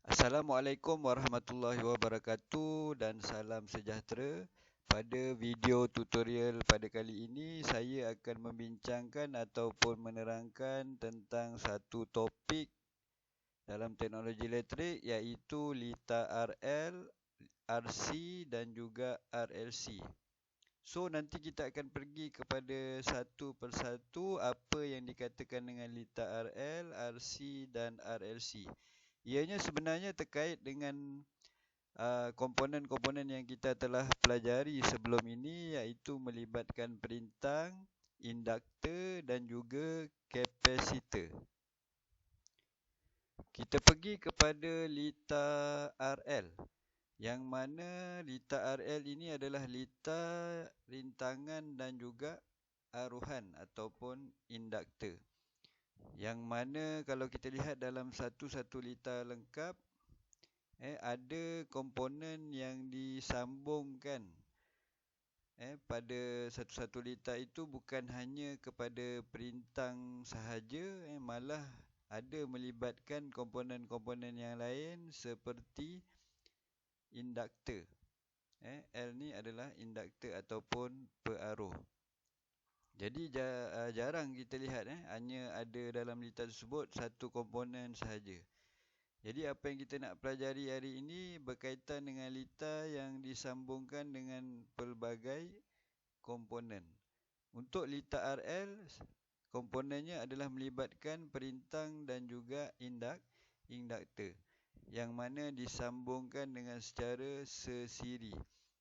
Assalamualaikum warahmatullahi wabarakatuh dan salam sejahtera. Pada video tutorial pada kali ini, saya akan membincangkan ataupun menerangkan tentang satu topik dalam teknologi elektrik iaitu litar RL, RC dan juga RLC. So nanti kita akan pergi kepada satu persatu apa yang dikatakan dengan litar RL, RC dan RLC. Ianya sebenarnya terkait dengan komponen-komponen yang kita telah pelajari sebelum ini iaitu melibatkan perintang, induktor dan juga kapasitor. Kita pergi kepada litar RL yang mana litar RL ini adalah litar rintangan dan juga aruhan ataupun induktor. Yang mana kalau kita lihat dalam satu-satu litar lengkap ada komponen yang disambungkan pada satu-satu litar itu bukan hanya kepada perintang sahaja, malah ada melibatkan komponen-komponen yang lain seperti induktor. L ni adalah induktor ataupun pearuh. Jadi jarang kita lihat hanya ada dalam litar tersebut satu komponen sahaja. Jadi apa yang kita nak pelajari hari ini berkaitan dengan litar yang disambungkan dengan pelbagai komponen. Untuk litar RL, komponennya adalah melibatkan perintang dan juga induktor yang mana disambungkan dengan secara sesiri.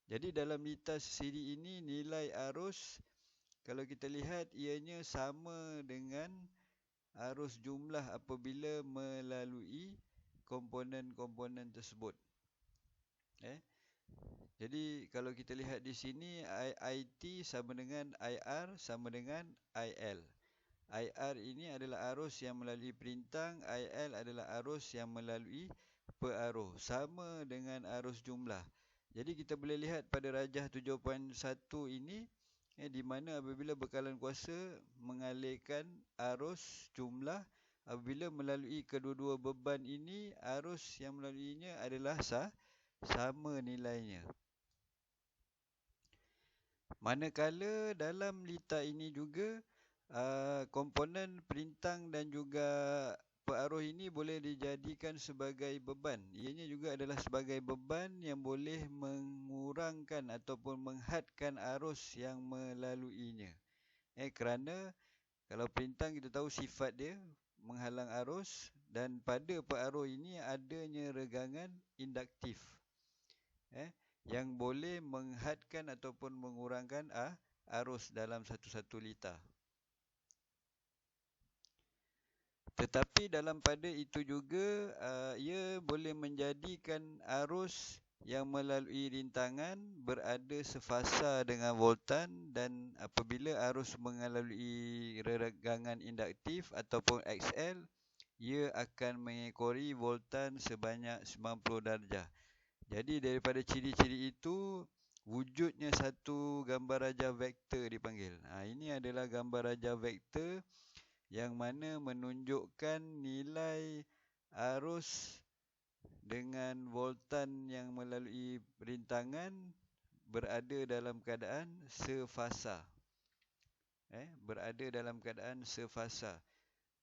Jadi dalam litar sesiri ini nilai arus kalau kita lihat ianya sama dengan arus jumlah apabila melalui komponen-komponen tersebut. Jadi kalau kita lihat di sini IT sama dengan IR sama dengan IL. IR ini adalah arus yang melalui perintang, IL adalah arus yang melalui pearuh, sama dengan arus jumlah. Jadi kita boleh lihat pada rajah 7.1 ini di mana apabila bekalan kuasa mengalirkan arus jumlah, apabila melalui kedua-dua beban ini, arus yang melaluinya adalah sama nilainya. Manakala dalam litar ini juga komponen perintang dan juga pearuh ini boleh dijadikan sebagai beban. Ianya juga adalah sebagai beban yang boleh mengurangkan ataupun menghadkan arus yang melaluinya. Kerana kalau perintang kita tahu sifat dia menghalang arus dan pada pearuh ini adanya regangan induktif yang boleh menghadkan ataupun mengurangkan arus dalam satu-satu litar. Tetapi dalam pada itu juga ia boleh menjadikan arus yang melalui rintangan berada sefasa dengan voltan, dan apabila arus melalui regangan induktif ataupun XL, ia akan mengekori voltan sebanyak 90 darjah. Jadi daripada ciri-ciri itu wujudnya satu gambar rajah vektor dipanggil. Ini adalah gambar rajah vektor yang mana menunjukkan nilai arus dengan voltan yang melalui rintangan berada dalam keadaan sefasa. Berada dalam keadaan sefasa.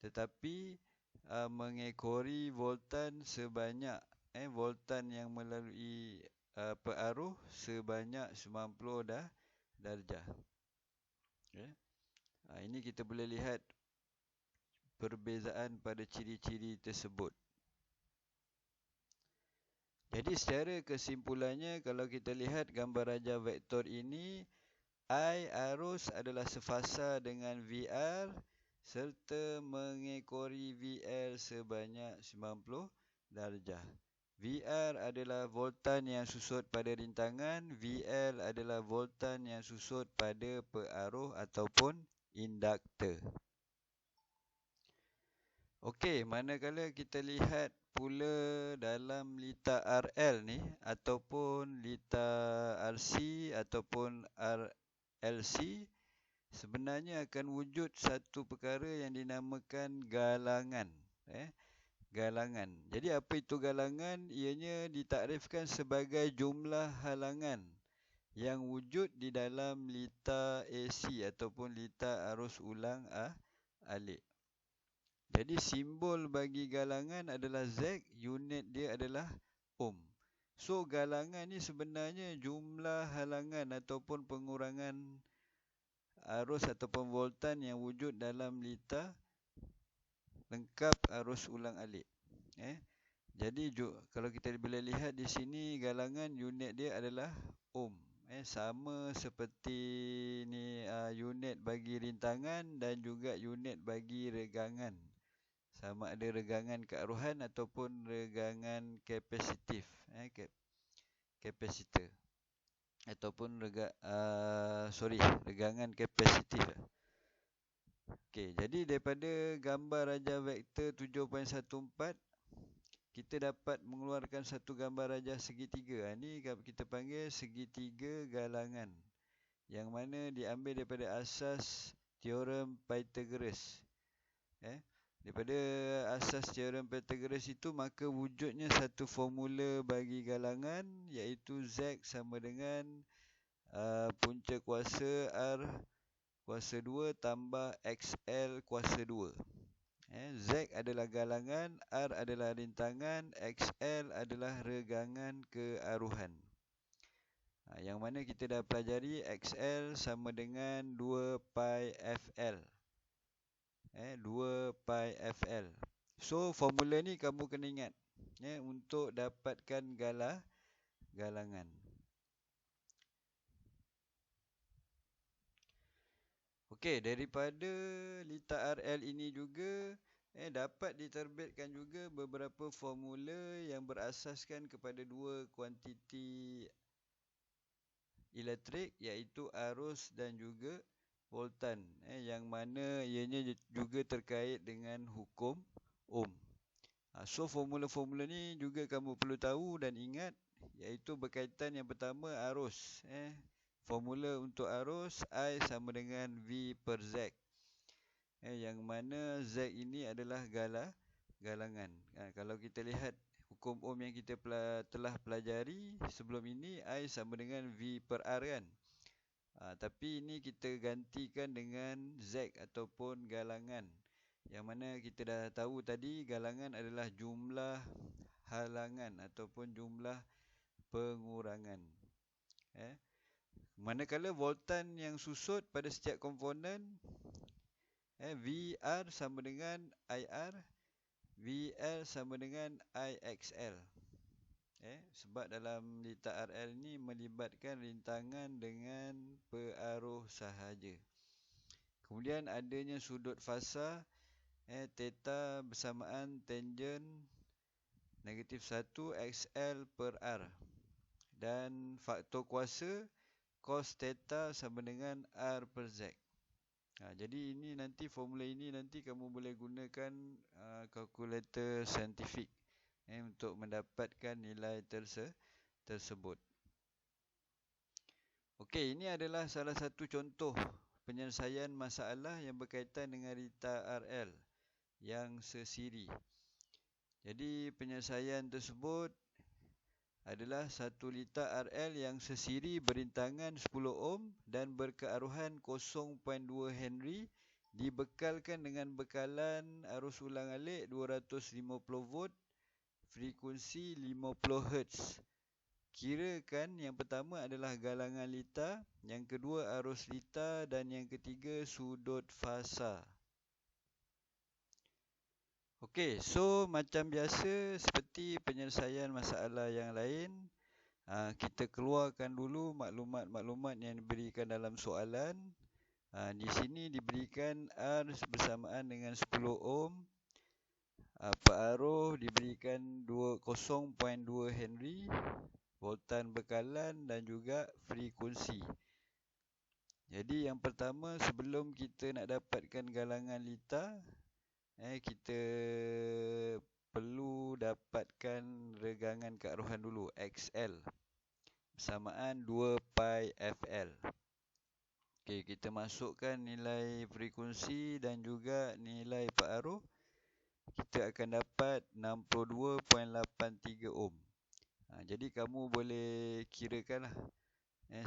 Tetapi mengekori voltan sebanyak voltan yang melalui pearuh sebanyak 90 darjah. Ini kita boleh lihat perbezaan pada ciri-ciri tersebut. Jadi secara kesimpulannya, kalau kita lihat gambar rajah vektor ini, I arus adalah sefasa dengan VR serta mengekori VL sebanyak 90 darjah. VR adalah voltan yang susut pada rintangan, VL adalah voltan yang susut pada pearuh ataupun induktor. Okey, manakala kita lihat pula dalam litar RL ni ataupun litar RC ataupun RLC, sebenarnya akan wujud satu perkara yang dinamakan galangan. galangan. Jadi apa itu galangan? Ianya ditakrifkan sebagai jumlah halangan yang wujud di dalam lita AC ataupun lita arus ulang alik. Jadi simbol bagi galangan adalah Z, unit dia adalah ohm. So galangan ni sebenarnya jumlah halangan ataupun pengurangan arus ataupun voltan yang wujud dalam lita lengkap arus ulang alik. Jadi kalau kita boleh lihat di sini, galangan unit dia adalah ohm. Sama seperti ni unit bagi rintangan dan juga unit bagi regangan. Sama ada regangan kearuhan ataupun regangan kapasitif, kapasitor ataupun regangan kapasitif. Okey, jadi daripada gambar raja vektor 7.14 kita dapat mengeluarkan satu gambar rajah segitiga. Ini kita panggil segitiga galangan, yang mana diambil daripada asas teorem Pythagoras. Daripada asas teorem Pythagoras itu, maka wujudnya satu formula bagi galangan, iaitu Z sama dengan punca kuasa R kuasa 2 tambah XL kuasa 2. Z adalah galangan, R adalah rintangan, XL adalah regangan kearuhan. Yang mana kita dah pelajari XL sama dengan 2 pi FL. 2 pi FL. So formula ni kamu kena ingat untuk dapatkan galangan. Okey, daripada lita RL ini juga dapat diterbitkan juga beberapa formula yang berasaskan kepada dua kuantiti elektrik, iaitu arus dan juga voltan, yang mana ianya juga terkait dengan hukum Ohm. So formula-formula ni juga kamu perlu tahu dan ingat, iaitu berkaitan yang pertama arus. Formula untuk arus I sama dengan V per Z. Yang mana Z ini adalah galangan. Kalau kita lihat hukum Ohm yang kita telah pelajari sebelum ini, I sama dengan V per R kan. Tapi ini kita gantikan dengan Z ataupun galangan. Yang mana kita dah tahu tadi, galangan adalah jumlah halangan ataupun jumlah pengurangan. Manakala voltan yang susut pada setiap komponen, VR sama dengan IR, VL sama dengan IXL. Sebab dalam lita RL ni melibatkan rintangan dengan pearuh sahaja. Kemudian adanya sudut fasa theta bersamaan tangen negatif 1 XL per R. Dan faktor kuasa cos theta sama dengan R per Z. Jadi ini nanti formula ini nanti kamu boleh gunakan kalkulator saintifik untuk mendapatkan nilai tersebut. Okey, ini adalah salah satu contoh penyelesaian masalah yang berkaitan dengan lita RL yang sesiri. Jadi penyelesaian tersebut adalah satu lita RL yang sesiri berintangan 10 ohm dan berkearuhan 0.2 Henry, dibekalkan dengan bekalan arus ulang alik 250 volt, frekuensi 50 Hz. Kirakan yang pertama adalah galangan lita, yang kedua arus lita, dan yang ketiga sudut fasa. Okey, so macam biasa seperti penyelesaian masalah yang lain, kita keluarkan dulu maklumat-maklumat yang diberikan dalam soalan. Di sini diberikan R bersamaan dengan 10 ohm, pearuh diberikan 0.2 Henry, voltan bekalan dan juga frekuensi. Jadi yang pertama, sebelum kita nak dapatkan galangan lita, kita perlu dapatkan regangan kearuhan dulu, XL bersamaan 2 pi FL. Okey, kita masukkan nilai frekuensi dan juga nilai pearuh. kita akan dapat 62.83 ohm. Jadi kamu boleh kirakan lah,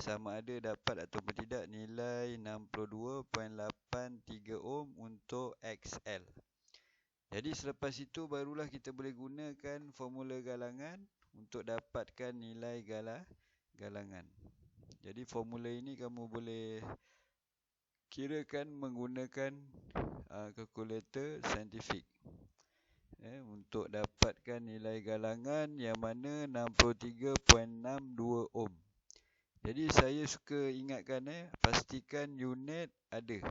sama ada dapat ataupun tidak nilai 62.83 ohm untuk XL. Jadi selepas itu barulah kita boleh gunakan formula galangan untuk dapatkan nilai galangan. Jadi formula ini kamu boleh kirakan menggunakan kalkulator saintifik untuk dapatkan nilai galangan yang mana 63.62 ohm. Jadi saya suka ingatkan, pastikan unit ada.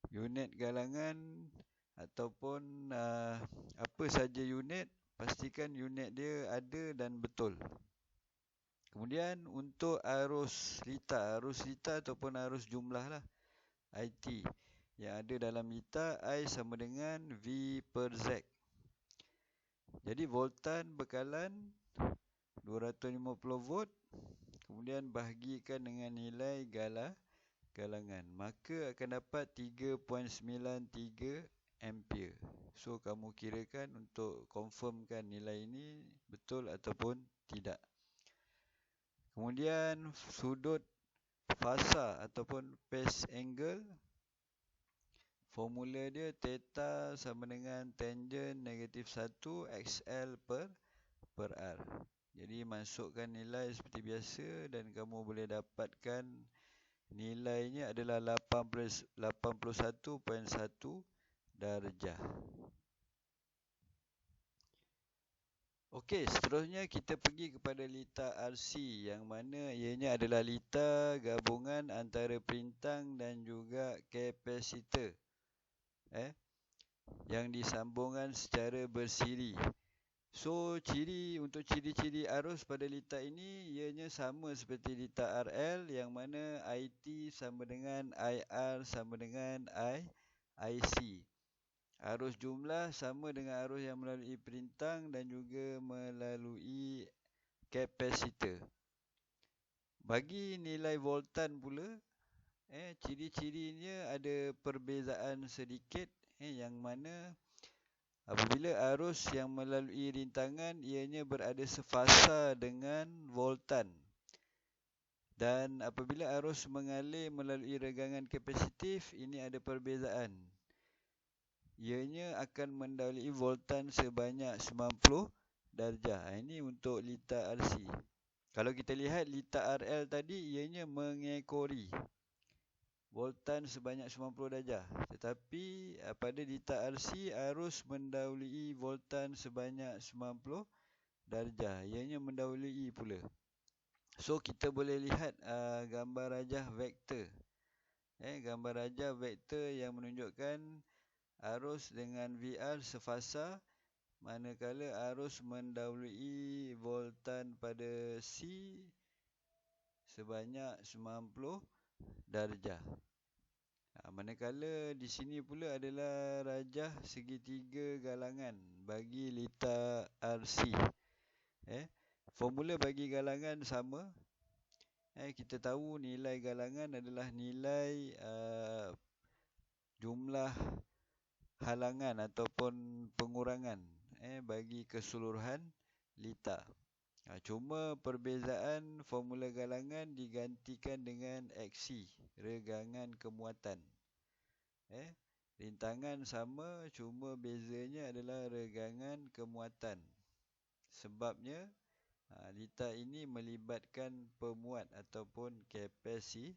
Unit galangan ataupun apa saja unit, pastikan unit dia ada dan betul. Kemudian untuk arus litar ataupun arus jumlah lah, IT yang ada dalam litar, I sama dengan V per Z. Jadi voltan bekalan 250 volt, kemudian bahagikan dengan nilai galangan, maka akan dapat 3.93 ampere. So kamu kirakan untuk confirmkan nilai ini betul ataupun tidak. Kemudian sudut fasa ataupun phase angle, formula dia theta sama dengan tangent negatif 1 XL per R. Jadi masukkan nilai seperti biasa dan kamu boleh dapatkan nilainya adalah 81.1 darjah. Okey, seterusnya kita pergi kepada litar RC yang mana ianya adalah litar gabungan antara perintang dan juga kapasitor yang disambungkan secara bersiri. So untuk ciri-ciri arus pada litar ini ianya sama seperti litar RL yang mana IT sama dengan IR sama dengan IC. Arus jumlah sama dengan arus yang melalui perintang dan juga melalui kapasitor. Bagi nilai voltan pula, ciri-cirinya ada perbezaan sedikit, yang mana apabila arus yang melalui rintangan ianya berada sefasa dengan voltan. Dan apabila arus mengalir melalui regangan kapasitif, ini ada perbezaan. Ianya akan mendahului voltan sebanyak 90 darjah. Ini untuk litar RC. Kalau kita lihat litar RL tadi, ianya mengekori voltan sebanyak 90 darjah. Tetapi pada litar RC, arus mendahului voltan sebanyak 90 darjah. Ianya mendahului pula. So kita boleh lihat gambar rajah vektor. Gambar rajah vektor yang menunjukkan arus dengan VR sefasa, manakala arus mendahului voltan pada C sebanyak 90 darjah. Manakala di sini pula adalah rajah segitiga galangan bagi litar RC. Formula bagi galangan sama. Kita tahu nilai galangan adalah nilai jumlah halangan ataupun pengurangan bagi keseluruhan litar. Cuma perbezaan formula galangan digantikan dengan aksi, regangan kemuatan. Rintangan sama, cuma bezanya adalah regangan kemuatan. Sebabnya litar ini melibatkan pemuat ataupun kapasitor.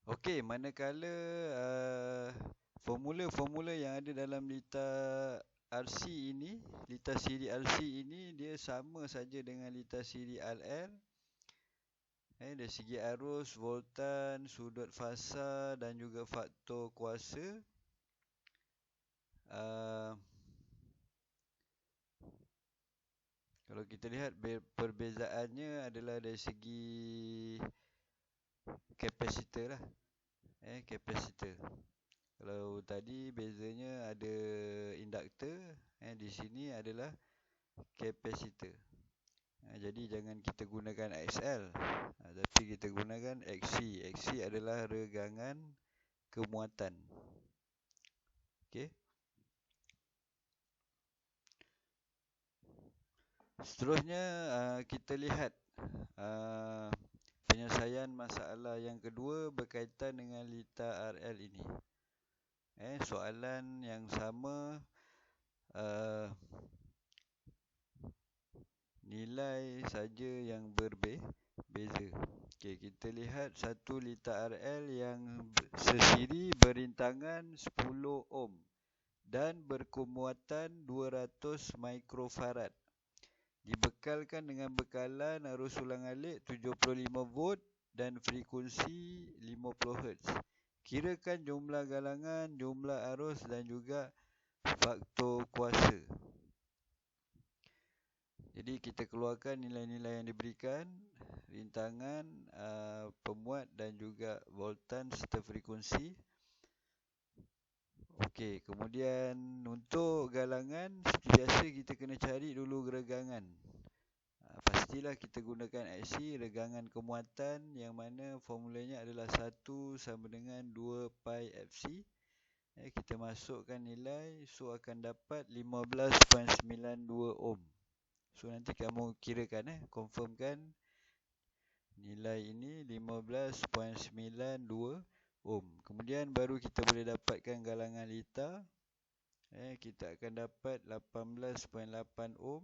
Okey, manakala formula-formula yang ada dalam litar RC ini, litar siri RC ini, dia sama saja dengan litar siri RL. Dari segi arus, voltan, sudut fasa dan juga faktor kuasa. Kalau kita lihat perbezaannya adalah dari segi kapasitor lah. Kapasitor. Kalau tadi bezanya ada induktor, di sini adalah kapasitor. Jadi jangan kita gunakan XL, tapi kita gunakan XC. XC adalah regangan kemuatan. Okey. Seterusnya kita lihat penyelesaian masalah yang kedua berkaitan dengan litar RL ini. Soalan yang sama, nilai saja yang berbeza. Okey, kita lihat satu litar RL yang sesiri berintangan 10 ohm dan berkemuatan 200 mikrofarad. Dibekalkan dengan bekalan arus ulang-alik 75 volt dan frekuensi 50 Hz. Kirakan jumlah galangan, jumlah arus dan juga faktor kuasa. Jadi kita keluarkan nilai-nilai yang diberikan, rintangan, pemuat dan juga voltan serta frekuensi. Okey, kemudian untuk galangan, seperti biasa kita kena cari dulu regangan. Pastilah kita gunakan IC, regangan kemuatan, yang mana formulanya adalah 1 sama dengan 2 pi FC. Kita masukkan nilai, so akan dapat 15.92 ohm. So nanti kamu kirakan, confirmkan nilai ini 15.92 ohm. Kemudian baru kita boleh dapatkan galangan litar. Kita akan dapat 18.8 ohm.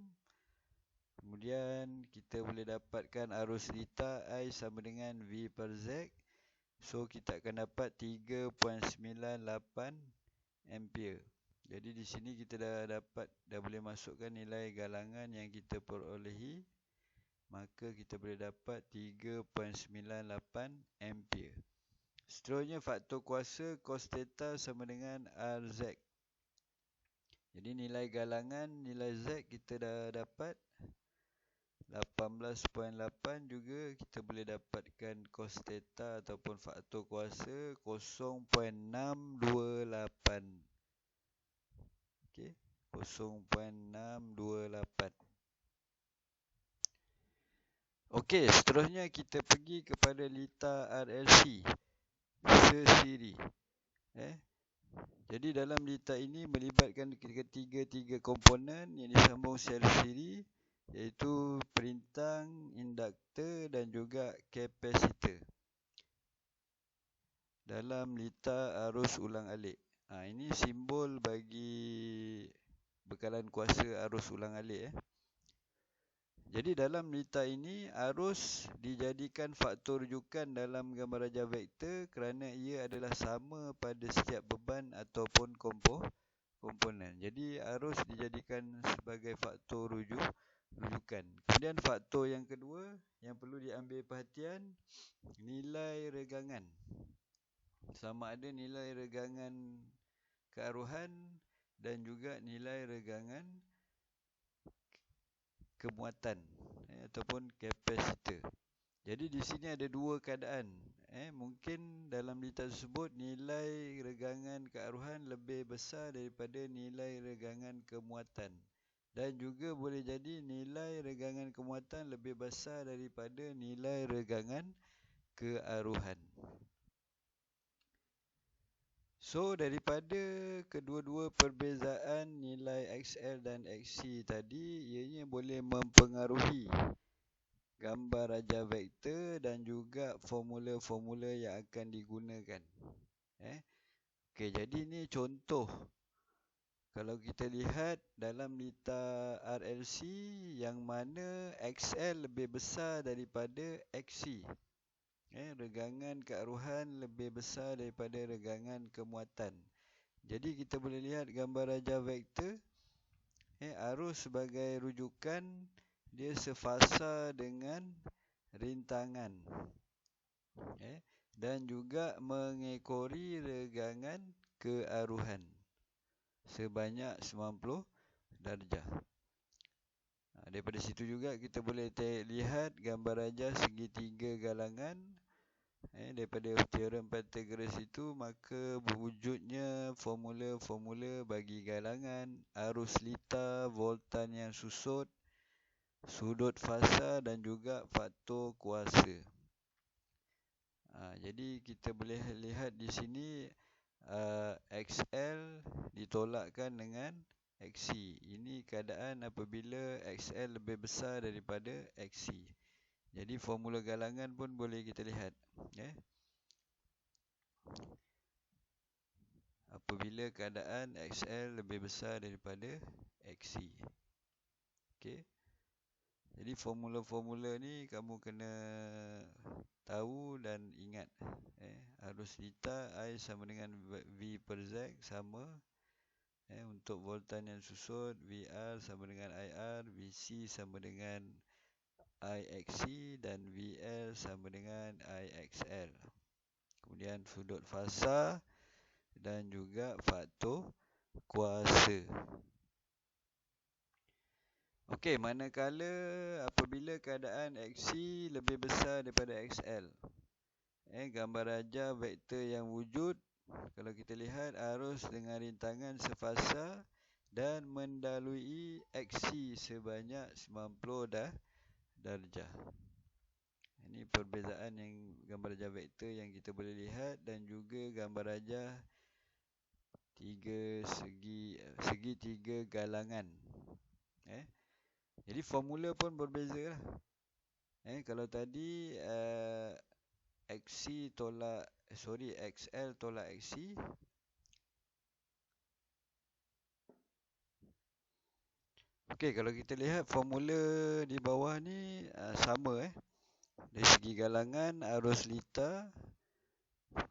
Kemudian kita boleh dapatkan arus litar I sama dengan V per Z. So kita akan dapat 3.98 ampere. Jadi di sini kita dah boleh masukkan nilai galangan yang kita perolehi. Maka kita boleh dapat 3.98 ampere. Seterusnya faktor kuasa cos theta sama dengan RZ. Jadi nilai galangan, nilai Z kita dah dapat 18.8, juga kita boleh dapatkan cos theta ataupun faktor kuasa 0.628. Okey, 0.628. Okey, seterusnya kita pergi kepada litar RLC sesiri. Jadi dalam litar ini melibatkan ketiga komponen yang disambung secara siri, iaitu perintang, induktor dan juga kapasitor dalam litar arus ulang-alik. Ini simbol bagi bekalan kuasa arus ulang-alik. Jadi dalam litar ini, arus dijadikan faktor rujukan dalam gambar rajah vektor kerana ia adalah sama pada setiap beban ataupun komponen. Jadi arus dijadikan sebagai faktor rujukan. Kemudian faktor yang kedua yang perlu diambil perhatian, nilai regangan. Sama ada nilai regangan kearuhan dan juga nilai regangan kemuatan ataupun kapasitor. Jadi di sini ada dua keadaan. Mungkin dalam litar tersebut nilai regangan kearuhan lebih besar daripada nilai regangan kemuatan. Dan juga boleh jadi nilai regangan kemuatan lebih besar daripada nilai regangan kearuhan. So daripada kedua-dua perbezaan nilai XL dan XC tadi, ianya boleh mempengaruhi gambar rajah vektor dan juga formula-formula yang akan digunakan. Okey, jadi ini contoh. Kalau kita lihat dalam litar RLC, yang mana XL lebih besar daripada XC. Regangan kearuhan lebih besar daripada regangan kemuatan. Jadi kita boleh lihat gambar rajah vektor. Arus sebagai rujukan, dia sefasa dengan rintangan. Dan juga mengekori regangan kearuhan sebanyak 90 darjah. Daripada situ juga kita boleh lihat gambar rajah segitiga galangan. Daripada teorem Pythagoras itu, maka berwujudnya formula-formula bagi galangan, arus litar, voltan yang susut, sudut fasa dan juga faktor kuasa. Jadi kita boleh lihat di sini XL ditolakkan dengan XC. Ini keadaan apabila XL lebih besar daripada XC. Jadi formula galangan pun boleh kita lihat. Apabila keadaan XL lebih besar daripada XC. Okey. Jadi formula-formula ni kamu kena tahu dan ingat. Arus lita I sama dengan V per Z sama. Untuk voltan yang susut, VR sama dengan IR, VC sama dengan IXC dan VL sama dengan IXL. Kemudian sudut fasa dan juga faktor kuasa. Okey, manakala apabila keadaan XC lebih besar daripada XL. Gambar rajah vektor yang wujud, kalau kita lihat arus dengan rintangan sefasa dan mendalui XC sebanyak 90 darjah. Ini perbezaan yang gambar rajah vektor yang kita boleh lihat dan juga gambar rajah segitiga galangan. Jadi formula pun berbeza lah. Kalau tadi XL tolak XC. Okey, kalau kita lihat formula di bawah ni sama Dari segi galangan, arus lita,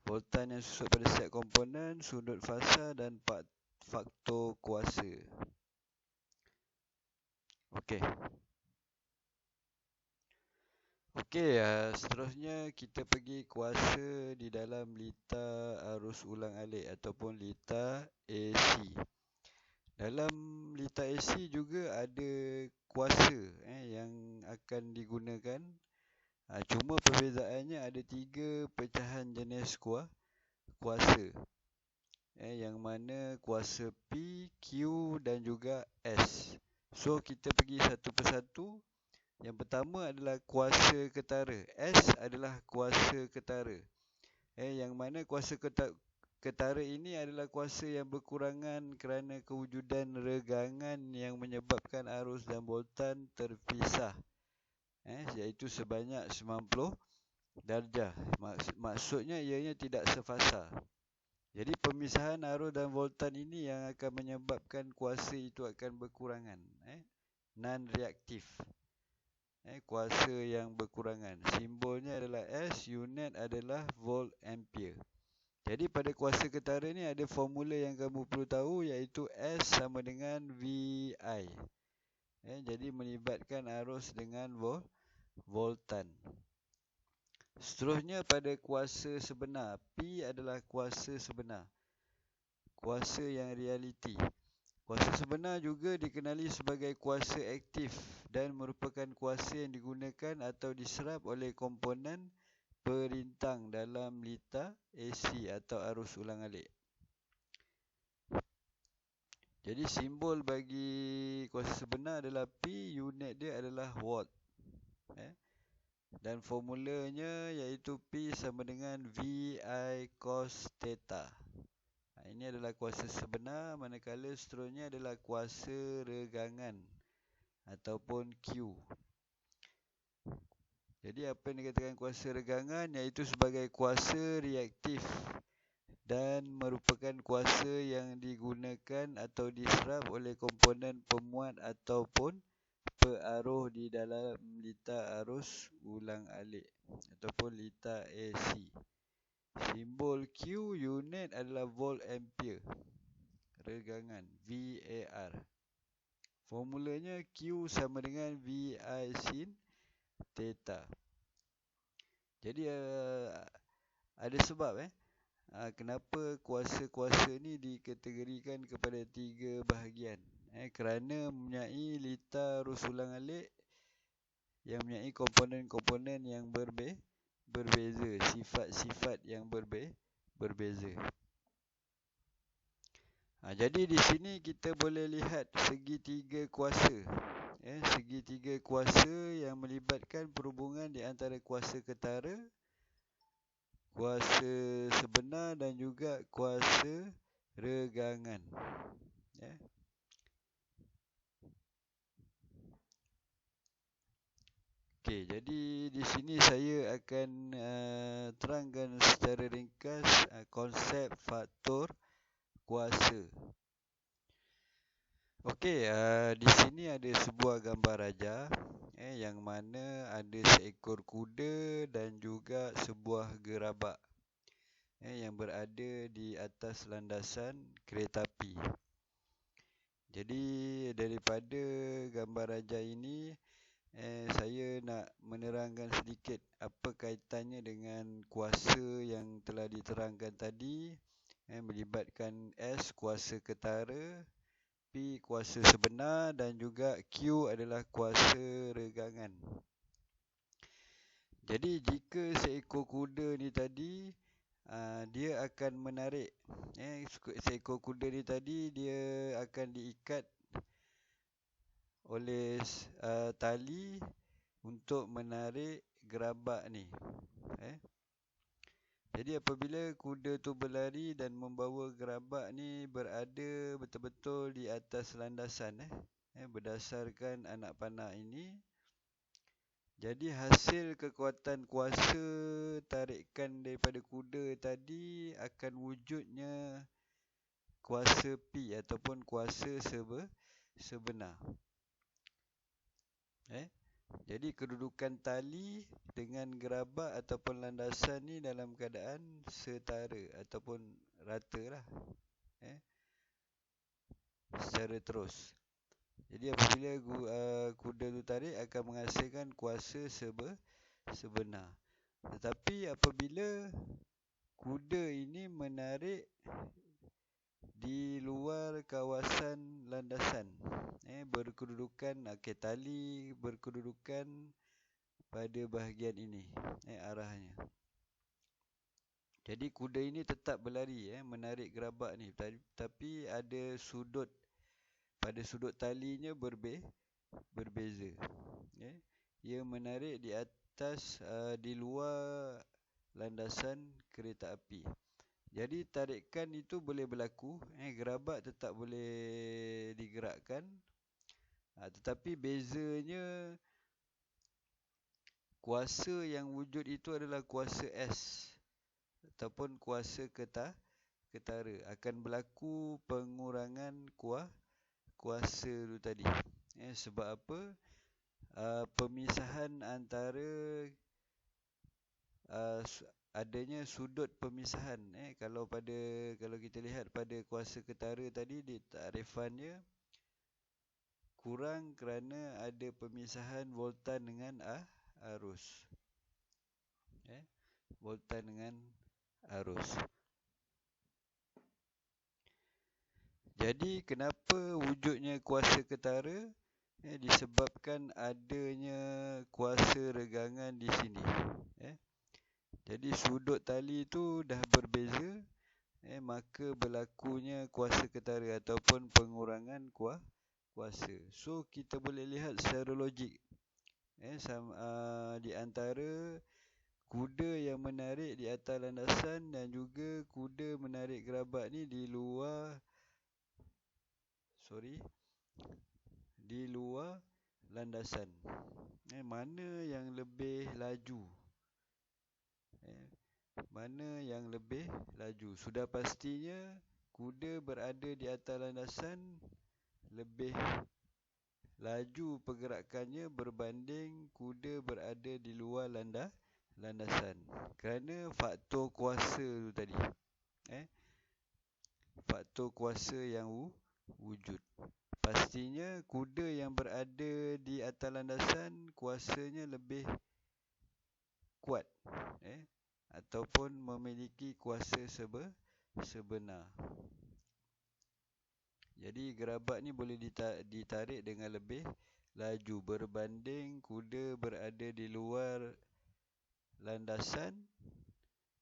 voltan yang susut pada setiap komponen, sudut fasa dan faktor kuasa. Okey, seterusnya kita pergi kuasa di dalam lita arus ulang alik ataupun lita AC. Dalam lita AC juga ada kuasa yang akan digunakan. Cuma perbezaannya ada 3 pecahan jenis kuasa. Yang mana kuasa P, Q dan juga S. So kita pergi satu persatu. Yang pertama adalah kuasa ketara. S adalah kuasa ketara. Yang mana kuasa ketara ini adalah kuasa yang berkurangan kerana kewujudan regangan yang menyebabkan arus dan voltan terpisah. Iaitu sebanyak 90 darjah. Maksudnya ianya tidak sefasa. Jadi pemisahan arus dan voltan ini yang akan menyebabkan kuasa itu akan berkurangan. Non-reaktif. Kuasa yang berkurangan. Simbolnya adalah S, unit adalah volt ampere. Jadi pada kuasa ketara ni ada formula yang kamu perlu tahu iaitu S sama dengan VI. Jadi melibatkan arus dengan voltan. Seterusnya pada kuasa sebenar. P adalah kuasa sebenar. Kuasa yang realiti. Kuasa sebenar juga dikenali sebagai kuasa aktif dan merupakan kuasa yang digunakan atau diserap oleh komponen perintang dalam lita AC atau arus ulang alik. Jadi simbol bagi kuasa sebenar adalah P, unit dia adalah watt. Dan formulanya iaitu P sama dengan VI cos theta. Ini adalah kuasa sebenar, manakala seterusnya adalah kuasa regangan ataupun Q. Jadi apa yang dikatakan kuasa regangan iaitu sebagai kuasa reaktif dan merupakan kuasa yang digunakan atau diserap oleh komponen pemuat ataupun pearuh di dalam lita arus ulang alik ataupun lita AC. Simbol Q, unit adalah volt ampere. Regangan VAR. Formulanya Q sama dengan VI sin theta. Jadi ada sebab kenapa kuasa-kuasa ni dikategorikan kepada 3 bahagian. Kerana mempunyai lita arus ulang alik yang mempunyai komponen-komponen yang berbeza, sifat-sifat yang berbeza. Jadi di sini kita boleh lihat segitiga kuasa. Segitiga kuasa yang melibatkan perhubungan di antara kuasa ketara, kuasa sebenar dan juga kuasa regangan. Okey, jadi di sini saya akan terangkan secara ringkas konsep faktor kuasa. Okey, di sini ada sebuah gambar raja yang mana ada seekor kuda dan juga sebuah gerabak yang berada di atas landasan kereta api. Jadi daripada gambar raja ini saya nak menerangkan sedikit apa kaitannya dengan kuasa yang telah diterangkan tadi, melibatkan S kuasa ketara, P kuasa sebenar dan juga Q adalah kuasa regangan. Jadi jika seekor kuda ni tadi dia akan menarik, seekor kuda ni tadi dia akan diikat oleh tali untuk menarik gerabak ni. Jadi apabila kuda tu berlari dan membawa gerabak ni berada betul-betul di atas landasan berdasarkan anak panah ini, jadi hasil kekuatan kuasa tarikan daripada kuda tadi akan wujudnya kuasa P ataupun kuasa sebenar. Jadi kedudukan tali dengan gerabak ataupun landasan ni dalam keadaan setara ataupun rata lah, secara terus. Jadi apabila kuda tu tarik akan menghasilkan kuasa sebenar. Tetapi apabila kuda ini menarik di luar kawasan landasan, berkedudukan tali berkedudukan pada bahagian ini, arahnya. Jadi kuda ini tetap berlari, menarik gerabak ni, tapi ada sudut, pada sudut talinya berbeza. Ia menarik di atas, di luar landasan kereta api. Jadi tarikan itu boleh berlaku, gerabak tetap boleh digerakkan, tetapi bezanya kuasa yang wujud itu adalah kuasa S ataupun kuasa ketara. Akan berlaku pengurangan kuasa itu tadi. Sebab apa? Pemisahan antara adanya sudut pemisahan. Kalau kita lihat pada kuasa ketara tadi, di takrifannya kurang kerana ada pemisahan voltan dengan arus. Voltan dengan arus. Jadi kenapa wujudnya kuasa ketara? Disebabkan adanya kuasa regangan di sini. Jadi sudut tali itu dah berbeza, maka berlakunya kuasa ketara ataupun pengurangan kuasa. So kita boleh lihat secara logik, di antara kuda yang menarik di atas landasan dan juga kuda menarik gerabak ni di luar landasan. Mana yang lebih laju? Mana yang lebih laju? Sudah pastinya kuda berada di atas landasan lebih laju pergerakannya berbanding kuda berada di luar landasan. Kerana faktor kuasa tu tadi. Faktor kuasa yang wujud. Pastinya kuda yang berada di atas landasan kuasanya lebih kuat, ataupun memiliki kuasa sebenar. Jadi gerabak ni boleh ditarik dengan lebih laju berbanding kuda berada di luar landasan,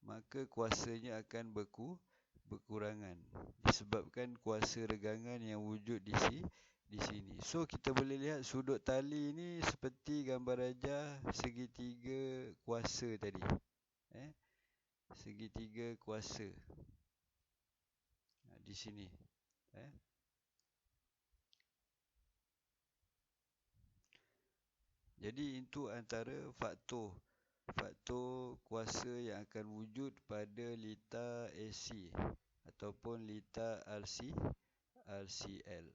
maka kuasanya akan berkurangan disebabkan kuasa regangan yang wujud di sini. So kita boleh lihat sudut tali ni seperti gambar rajah segitiga kuasa tadi. Segitiga kuasa di sini. Jadi itu antara faktor kuasa yang akan wujud pada litar AC ataupun litar RCL.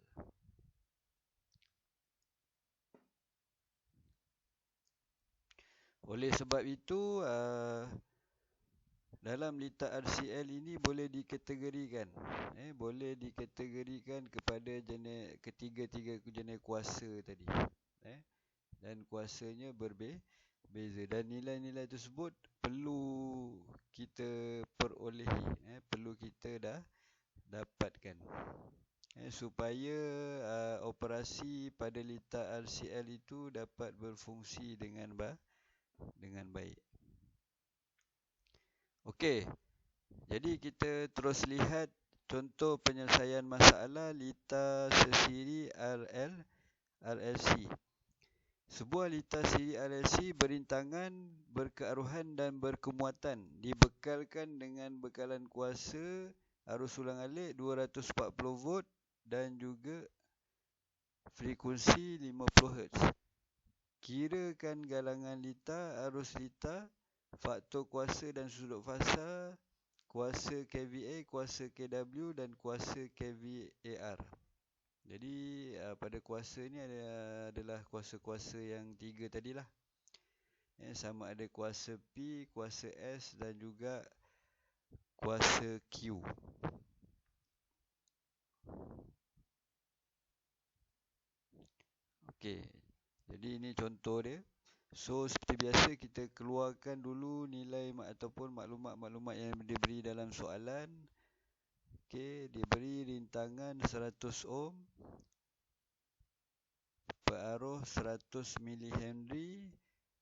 Oleh sebab itu, dalam litar RCL ini boleh dikategorikan kepada ketiga-tiga jenis kuasa tadi. Dan kuasanya berbeza, dan nilai-nilai tersebut perlu kita perolehi, perlu kita dapatkan supaya operasi pada litar RCL itu dapat berfungsi dengan baik. Okey, jadi kita terus lihat contoh penyelesaian masalah litar sesiri RLC. Sebuah litar siri RLC berintangan, berkearuhan dan berkemuatan dibekalkan dengan bekalan kuasa arus ulang alik 240 volt dan juga frekuensi 50 Hz. Kirakan galangan litar, arus litar, faktor kuasa dan sudut fasa, kuasa kVA, kuasa kW dan kuasa kVAR. Jadi pada kuasa ni adalah kuasa-kuasa yang tiga tadilah. Sama ada kuasa P, kuasa S dan juga kuasa Q. Okey, jadi ini contoh dia. So seperti biasa kita keluarkan dulu nilai ataupun maklumat-maklumat yang diberi dalam soalan. Okey, diberi rintangan 100 ohm, pengaruh 100 mH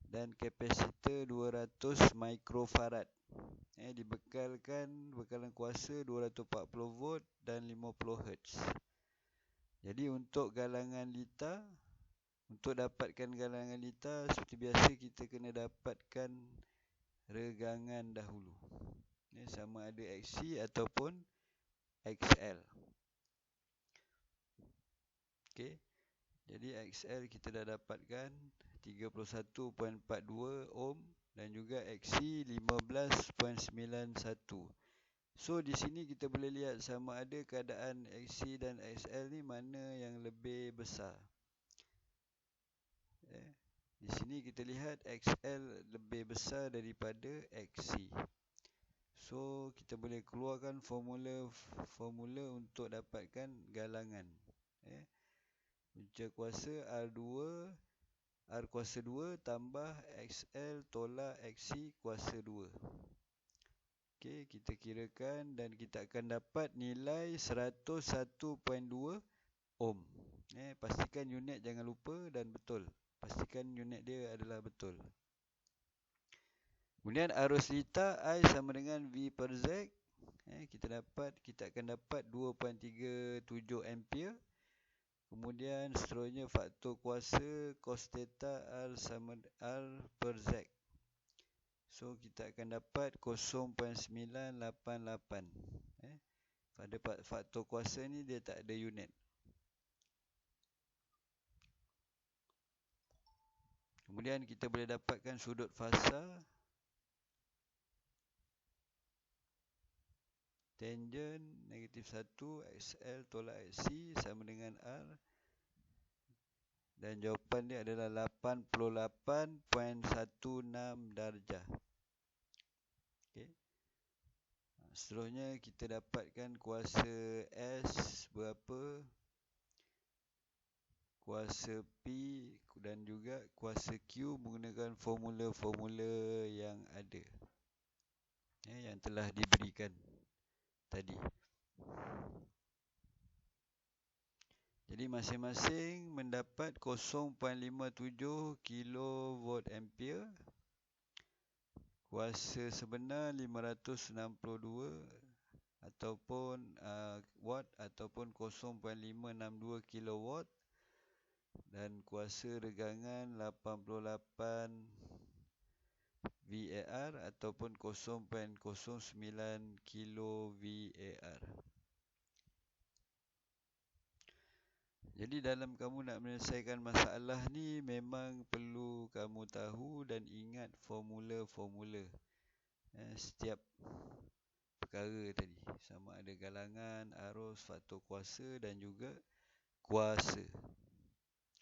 dan kapasitor 200 mikrofarad. Dibekalkan bekalan kuasa 240 volt dan 50 Hz. Jadi untuk dapatkan galangan litar, seperti biasa kita kena dapatkan regangan dahulu. Sama ada XC ataupun XL. Okey. Jadi XL kita dah dapatkan 31.42 ohm dan juga XC 15.91. So di sini kita boleh lihat sama ada keadaan XC dan XL ni mana yang lebih besar. Di sini kita lihat XL lebih besar daripada XC. So kita boleh keluarkan formula untuk dapatkan galangan. Punca kuasa R kuasa 2 tambah XL tolak XC kuasa 2. Okey, kita kirakan dan kita akan dapat nilai 101.2 ohm. Pastikan unit jangan lupa dan betul. Pastikan unit dia adalah betul. Kemudian arus litar I sama dengan V per Z. Kita akan dapat 2.37 ampere. Kemudian seterusnya faktor kuasa cos theta R sama R per Z. So kita akan dapat 0.988. Pada faktor kuasa ni dia tak ada unit. Kemudian kita boleh dapatkan sudut fasa tangent negatif 1 XL tolak XC sama dengan R, dan jawapan dia adalah 88.16 darjah. Okey. Seterusnya kita dapatkan kuasa S berapa, kuasa P dan juga kuasa Q menggunakan formula-formula yang ada, yang telah diberikan tadi. Jadi masing-masing mendapat 0.57 kV ampere. Kuasa sebenar 562 ataupun watt ataupun 0.562 kilowatt dan kuasa regangan 88 VAR ataupun 0.09 kilo VAR. Jadi dalam kamu nak menyelesaikan masalah ni memang perlu kamu tahu dan ingat formula-formula setiap perkara tadi, sama ada galangan, arus, faktor kuasa dan juga kuasa.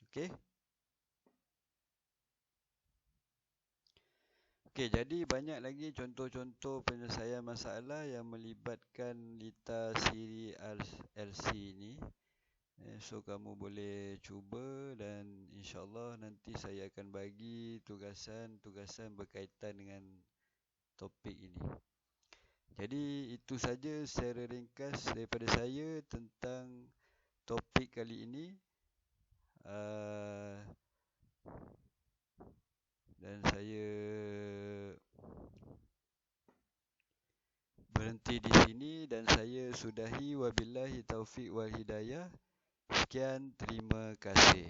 Okey? Okey, jadi banyak lagi contoh-contoh penyelesaian masalah yang melibatkan litar siri RLC ni. So kamu boleh cuba dan insya-Allah nanti saya akan bagi tugasan berkaitan dengan topik ini. Jadi itu saja secara ringkas daripada saya tentang topik kali ini. Dan saya berhenti di sini dan saya sudahi. Wabillahi taufiq wal hidayah. Sekian, terima kasih.